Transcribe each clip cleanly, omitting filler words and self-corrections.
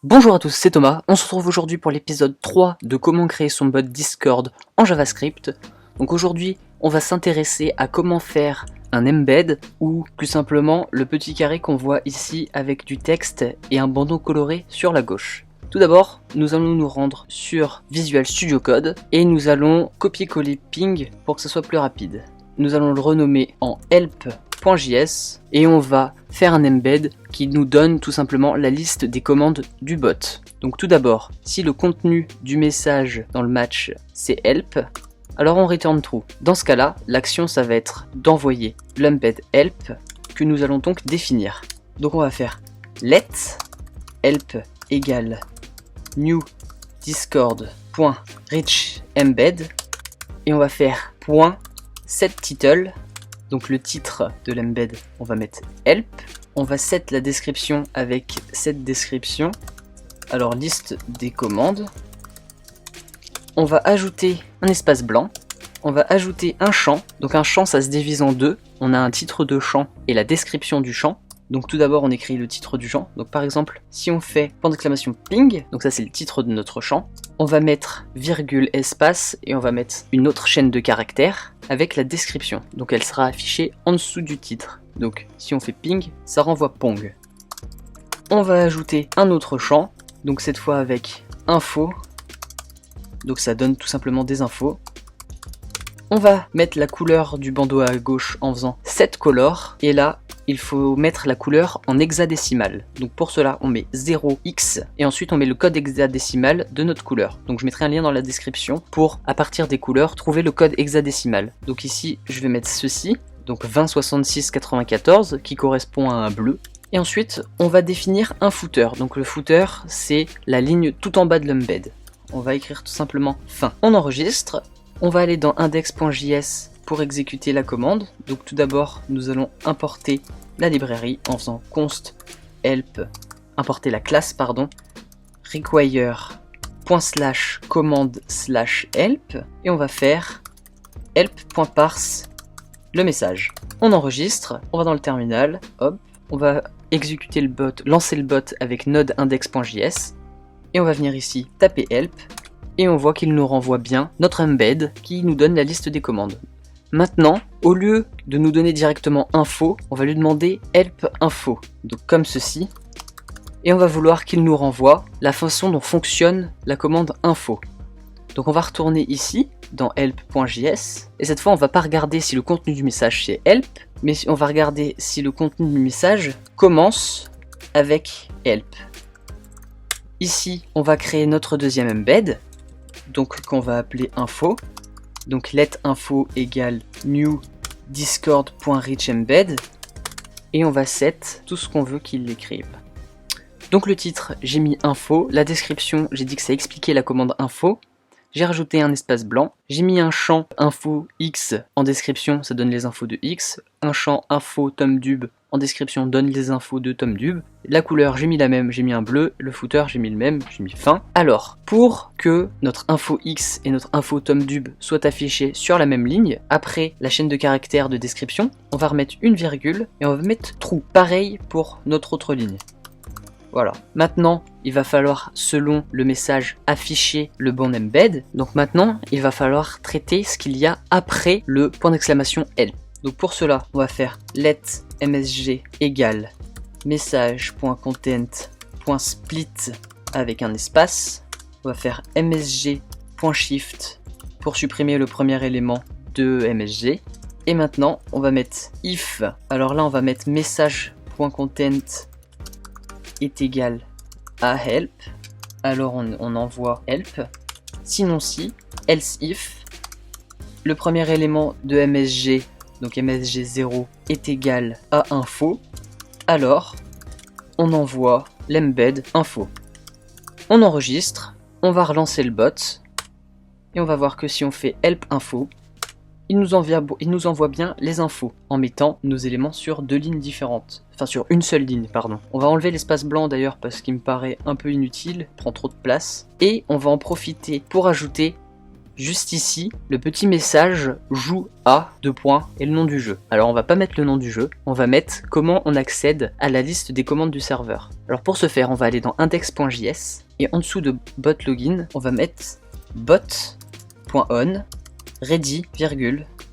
Bonjour à tous, c'est Thomas. On se retrouve aujourd'hui pour l'épisode 3 de comment créer son bot Discord en JavaScript. Donc aujourd'hui, on va s'intéresser à comment faire un embed ou plus simplement le petit carré qu'on voit ici avec du texte et un bandeau coloré sur la gauche. Tout d'abord, nous allons nous rendre sur Visual Studio Code et nous allons copier-coller ping pour que ce soit plus rapide. Nous allons le renommer en help.js et on va faire un embed qui nous donne tout simplement la liste des commandes du bot. Donc tout d'abord, si le contenu du message dans le match c'est help, alors on return true. Dans ce cas-là, l'action ça va être d'envoyer l'embed help que nous allons donc définir. Donc on va faire let help égale new discord.reachEmbed et on va faire .setTitle. Donc le titre de l'embed, on va mettre help. On va set la description avec cette description. Alors liste des commandes. On va ajouter un espace blanc. On va ajouter un champ. Donc un champ, ça se divise en deux. On a un titre de champ et la description du champ. Donc tout d'abord, on écrit le titre du champ. Donc par exemple, si on fait point d'exclamation ping, donc ça c'est le titre de notre champ, on va mettre virgule espace et on va mettre une autre chaîne de caractères avec la description. Donc elle sera affichée en dessous du titre. Donc si on fait ping, ça renvoie pong. On va ajouter un autre champ, donc cette fois avec info. Donc ça donne tout simplement des infos. On va mettre la couleur du bandeau à gauche en faisant setColor et là, il faut mettre la couleur en hexadécimal. Donc pour cela, on met 0x et ensuite on met le code hexadécimal de notre couleur. Donc je mettrai un lien dans la description pour, à partir des couleurs, trouver le code hexadécimal. Donc ici, je vais mettre ceci, donc 206694 qui correspond à un bleu. Et ensuite, on va définir un footer. Donc le footer, c'est la ligne tout en bas de l'embed. On va écrire tout simplement fin. On enregistre, on va aller dans index.js pour exécuter la commande. Donc tout d'abord, nous allons importer la librairie en faisant const help, importer la classe, require ./command/help et on va faire help.parse le message. On enregistre, on va dans le terminal, hop, on va exécuter le bot, lancer le bot avec node index.js et on va venir ici taper help et on voit qu'il nous renvoie bien notre embed qui nous donne la liste des commandes. Maintenant, au lieu de nous donner directement info, on va lui demander help info, donc comme ceci, et on va vouloir qu'il nous renvoie la façon dont fonctionne la commande info. Donc on va retourner ici, dans help.js, et cette fois on va pas regarder si le contenu du message c'est help, mais on va regarder si le contenu du message commence avec help. Ici, on va créer notre deuxième embed, donc qu'on va appeler info. Donc let info égale new discord.reachEmbed et on va set tout ce qu'on veut qu'il l'écrive. Donc le titre, j'ai mis info, la description, j'ai dit que ça expliquait la commande info. J'ai rajouté un espace blanc, j'ai mis un champ info x en description, ça donne les infos de x, un champ info tomdub en description donne les infos de tomdub, la couleur j'ai mis la même, j'ai mis un bleu, le footer j'ai mis le même, j'ai mis fin. Alors, pour que notre info x et notre info tomdub soient affichés sur la même ligne, après la chaîne de caractères de description, on va remettre une virgule et on va mettre true, pareil pour notre autre ligne. Voilà. Maintenant, il va falloir, selon le message, afficher le bon embed. Donc maintenant, il va falloir traiter ce qu'il y a après le point d'exclamation help. Donc pour cela, on va faire let msg égale message.content.split avec un espace. On va faire msg.shift pour supprimer le premier élément de msg. Et maintenant, on va mettre if. Alors là, on va mettre message.content est égal à help, alors on envoie help, sinon si, else if, le premier élément de MSG, donc MSG0, est égal à info, alors on envoie l'embed info. On enregistre, on va relancer le bot, et on va voir que si on fait help info, il nous envoie bien les infos en mettant nos éléments sur deux lignes différentes. Enfin sur une seule ligne, pardon. On va enlever l'espace blanc d'ailleurs parce qu'il me paraît un peu inutile, prend trop de place. Et on va en profiter pour ajouter juste ici, le petit message joue à et le nom du jeu. Alors on va pas mettre le nom du jeu, on va mettre comment on accède à la liste des commandes du serveur. Alors pour ce faire, on va aller dans index.js et en dessous de bot login, on va mettre bot.on ready,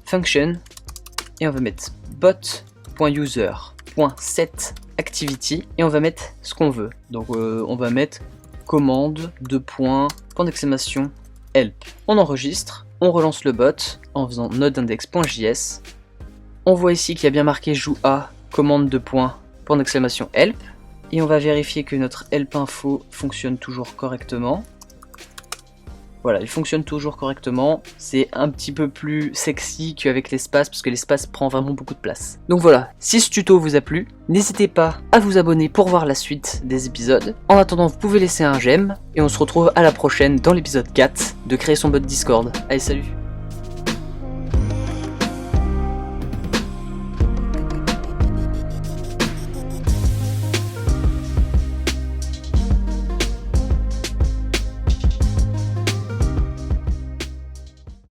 function et on va mettre bot.user.setActivity et on va mettre ce qu'on veut. Donc on va mettre commande point d'exclamation help. On enregistre, on relance le bot en faisant node-index.js. On voit ici qu'il y a bien marqué joue à commande point d'exclamation help et on va vérifier que notre help info fonctionne toujours correctement. Voilà, il fonctionne toujours correctement. C'est un petit peu plus sexy qu'avec l'espace parce que l'espace prend vraiment beaucoup de place. Donc voilà, si ce tuto vous a plu, n'hésitez pas à vous abonner pour voir la suite des épisodes. En attendant, vous pouvez laisser un j'aime et on se retrouve à la prochaine dans l'épisode 4 de créer son bot Discord. Allez, salut!